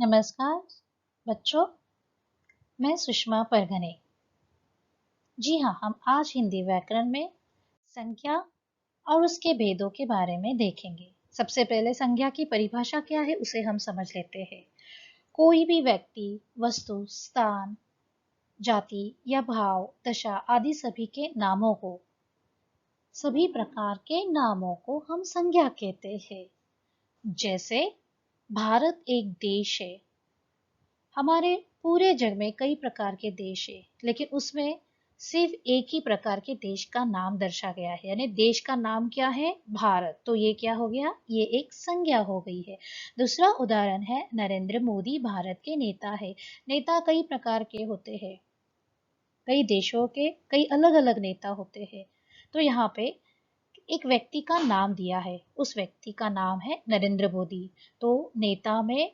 नमस्कार बच्चों, मैं सुषमा परगने। जी हाँ, हम आज हिंदी व्याकरण में संज्ञा और उसके भेदों के बारे में देखेंगे। सबसे पहले संज्ञा की परिभाषा क्या है उसे हम समझ लेते हैं। कोई भी व्यक्ति, वस्तु, स्थान, जाति या भाव, दशा आदि सभी प्रकार के नामों को हम संज्ञा कहते हैं। जैसे भारत एक देश है। हमारे पूरे जग में कई प्रकार के देश है, लेकिन उसमें सिर्फ एक ही प्रकार के देश का नाम दर्शा गया है, यानी देश का नाम क्या है? भारत। तो ये क्या हो गया? ये एक संज्ञा हो गई है। दूसरा उदाहरण है नरेंद्र मोदी भारत के नेता है। नेता कई प्रकार के होते हैं, कई देशों के कई अलग अलग नेता होते हैं। तो यहाँ पे एक व्यक्ति का नाम दिया है, उस व्यक्ति का नाम है नरेंद्र मोदी। तो नेता में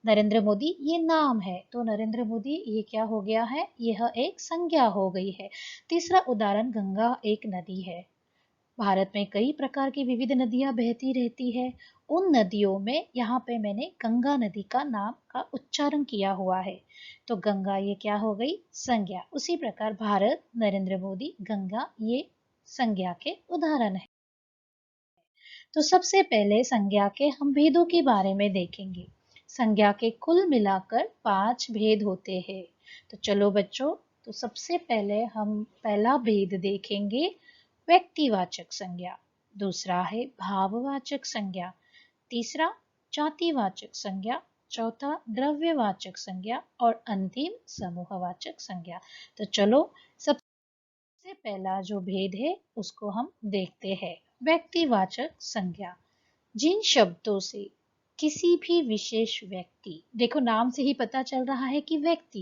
नरेंद्र मोदी ये नाम है, तो नरेंद्र मोदी ये क्या हो गया है? यह एक संज्ञा हो गई है। तीसरा उदाहरण, गंगा एक नदी है। भारत में कई प्रकार की विविध नदियां बहती रहती है। उन नदियों में यहाँ पे मैंने गंगा नदी का नाम का उच्चारण किया हुआ है, तो गंगा ये क्या हो गई? संज्ञा। उसी प्रकार भारत, नरेंद्र मोदी, गंगा ये संज्ञा के उदाहरण है। तो सबसे पहले संज्ञा के हम भेदों के बारे में देखेंगे। संज्ञा के कुल मिलाकर 5 भेद होते हैं। तो चलो बच्चों, तो सबसे पहले हम पहला भेद देखेंगे, व्यक्तिवाचक संज्ञा। दूसरा है भाववाचक संज्ञा। तीसरा जातिवाचक संज्ञा। चौथा द्रव्यवाचक संज्ञा और अंतिम समूहवाचक संज्ञा। तो चलो, सबसे पहला जो भेद है उसको हम देखते हैं। व्यक्तिवाचक संज्ञा, जिन शब्दों से किसी भी विशेष व्यक्ति, देखो नाम से ही पता चल रहा है कि व्यक्ति,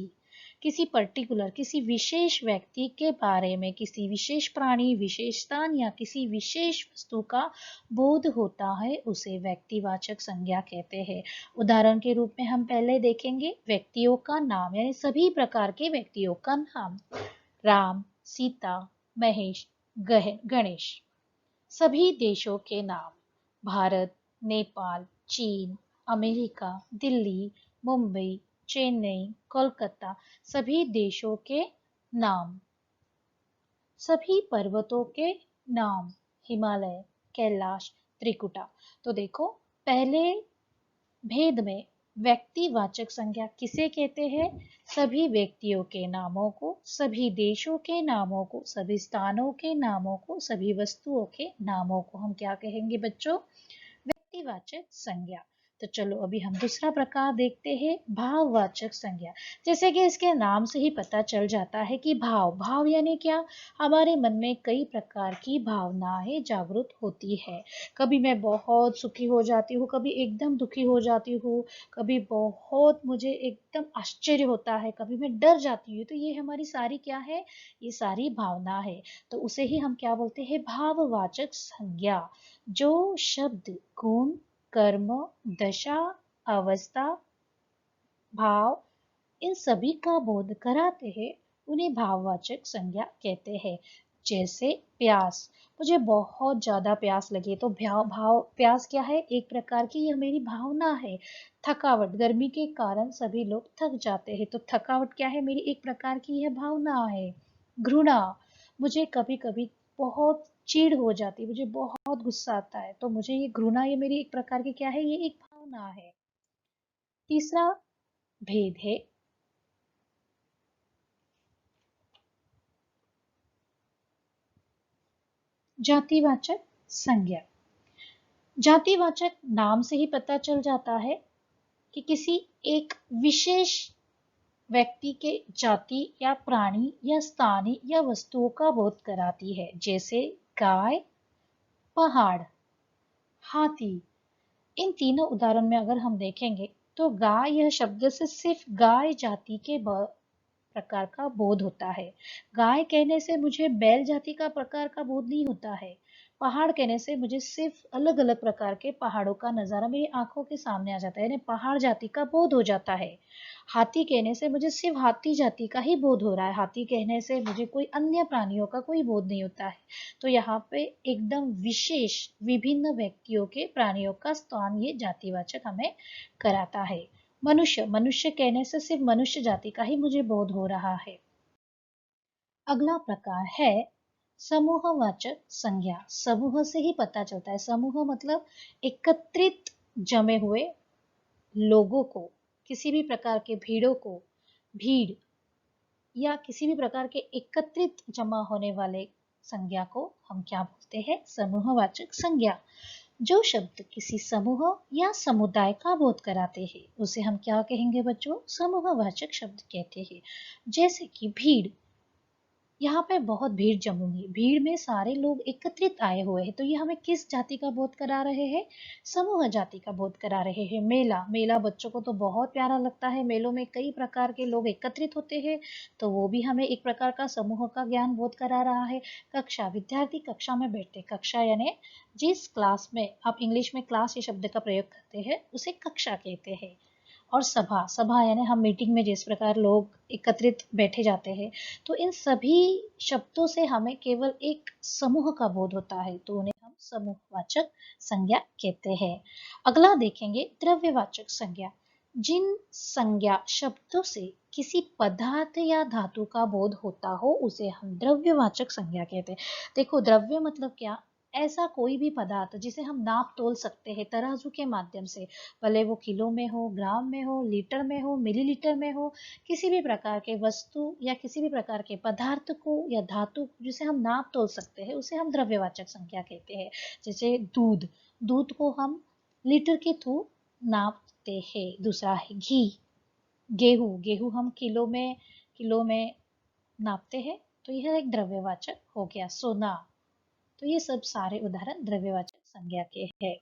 किसी पर्टिकुलर किसी विशेष व्यक्ति के बारे में, किसी विशेष प्राणी, विशेष स्थान या किसी विशेष वस्तु का बोध होता है, उसे व्यक्तिवाचक संज्ञा कहते हैं। उदाहरण के रूप में हम पहले देखेंगे व्यक्तियों का नाम, यानी सभी प्रकार के व्यक्तियों का नाम। राम, सीता, महेश, गणेश। सभी देशों के नाम, भारत, नेपाल, चीन, अमेरिका, दिल्ली, मुंबई, चेन्नई, कोलकाता, सभी देशों के नाम। सभी पर्वतों के नाम, हिमालय, कैलाश, त्रिकुटा। तो देखो, पहले भेद में व्यक्तिवाचक संज्ञा किसे कहते हैं? सभी व्यक्तियों के नामों को, सभी देशों के नामों को, सभी स्थानों के नामों को, सभी वस्तुओं के नामों को हम क्या कहेंगे बच्चों? व्यक्तिवाचक संज्ञा। तो चलो अभी हम दूसरा प्रकार देखते हैं, भाववाचक संज्ञा। जैसे कि इसके नाम से ही पता चल जाता है कि भाव, भाव यानी क्या? हमारे मन में कई प्रकार की भावनाएं जागृत होती है। कभी मैं बहुत सुखी हो जाती हूँ, कभी एकदम दुखी हो जाती हूँ, कभी बहुत मुझे एकदम आश्चर्य होता है, कभी मैं डर जाती हूँ। तो ये हमारी सारी क्या है? ये सारी भावना है। तो उसे ही हम क्या बोलते हैं? भाववाचक संज्ञा। जो शब्द, गुण, कर्म, दशा, अवस्था, भाव इन सभी का बोध कराते हैं, उन्हें भाववाचक संज्ञा कहते हैं। जैसे प्यास, मुझे बहुत ज्यादा प्यास लगी, तो भाव प्यास क्या है? एक प्रकार की यह मेरी भावना है। थकावट, गर्मी के कारण सभी लोग थक जाते हैं, तो थकावट क्या है? मेरी एक प्रकार की यह भावना है। घृणा, मुझे कभी कभी बहुत चिढ़ हो जाती है, मुझे बहुत गुस्सा आता है, तो मुझे ये घृणा, ये मेरी एक प्रकार की क्या है? ये एक भावना है। तीसरा भेद है जातिवाचक संज्ञा। जातिवाचक नाम से ही पता चल जाता है कि किसी एक विशेष व्यक्ति के जाति या प्राणी या स्थानीय या वस्तुओं का बोध कराती है। जैसे गाय, पहाड़, हाथी। इन तीनों उदाहरण में अगर हम देखेंगे तो गाय यह शब्द से सिर्फ गाय जाति के प्रकार का बोध होता है। गाय कहने से मुझे बैल जाति का प्रकार का बोध नहीं होता है। पहाड़ कहने से मुझे सिर्फ अलग अलग प्रकार के पहाड़ों का नजारा मेरी आंखों के सामने आ जाता है, यानी पहाड़ जाति का बोध हो जाता है। हाथी कहने से मुझे सिर्फ हाथी जाति का ही बोध हो रहा है, हाथी कहने से मुझे कोई अन्य प्राणियों का कोई बोध नहीं होता है। तो यहाँ पे एकदम विशेष विभिन्न व्यक्तियों के, प्राणियों का स्थान ये जातिवाचक हमें कराता है। मनुष्य, मनुष्य कहने से सिर्फ मनुष्य जाति का ही मुझे बोध हो रहा है। अगला प्रकार है समूहवाचक संज्ञा। समूह से ही पता चलता है, समूह मतलब एकत्रित जमे हुए लोगों को, किसी भी प्रकार के भीड़ों को, भीड़ या किसी भी प्रकार के एकत्रित जमा होने वाले संज्ञा को हम क्या बोलते हैं? समूहवाचक संज्ञा। जो शब्द किसी समूह या समुदाय का बोध कराते हैं उसे हम क्या कहेंगे बच्चों? समूहवाचक शब्द कहते हैं। जैसे कि भीड़, यहाँ पे बहुत भीड़ जमूंगी, भीड़ में सारे लोग एकत्रित आए हुए हैं, तो ये हमें किस जाति का बोध करा रहे हैं? समूह जाति का बोध करा रहे हैं। मेला, मेला बच्चों को तो बहुत प्यारा लगता है, मेलों में कई प्रकार के लोग एकत्रित होते हैं, तो वो भी हमें एक प्रकार का समूह का ज्ञान बोध करा रहा है। कक्षा, विद्यार्थी कक्षा में बैठते, कक्षा यानी जिस क्लास में, आप इंग्लिश में क्लास ये शब्द का प्रयोग करते हैं उसे कक्षा कहते हैं। और सभा, सभा यानी हम मीटिंग में जिस प्रकार लोग एकत्रित बैठे जाते हैं, तो इन सभी शब्दों से हमें केवल एक समूह का बोध होता है, तो उन्हें हम समूहवाचक संज्ञा कहते हैं। अगला देखेंगे द्रव्यवाचक संज्ञा। जिन संज्ञा शब्दों से किसी पदार्थ या धातु का बोध होता हो उसे हम द्रव्यवाचक संज्ञा कहते हैं। देखो, द्रव्य मतलब क्या? ऐसा कोई भी पदार्थ जिसे हम नाप तोल सकते हैं तराजू के माध्यम से, भले वो किलो में हो, ग्राम में हो, लीटर में हो, मिलीलीटर में हो, किसी भी प्रकार के वस्तु या किसी भी प्रकार के पदार्थ को या धातु जिसे हम नाप तोल सकते हैं उसे हम द्रव्यवाचक संख्या कहते हैं। जैसे दूध, दूध को हम लीटर के थ्रू नापते हैं। दूसरा है घी, गेहूं, गेहूं हम किलो में नापते हैं, तो यह एक द्रव्यवाचक हो गया। सोना, तो ये सब सारे उदाहरण द्रव्यवाचक संज्ञा के हैं।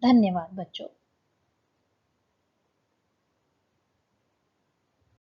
धन्यवाद बच्चों।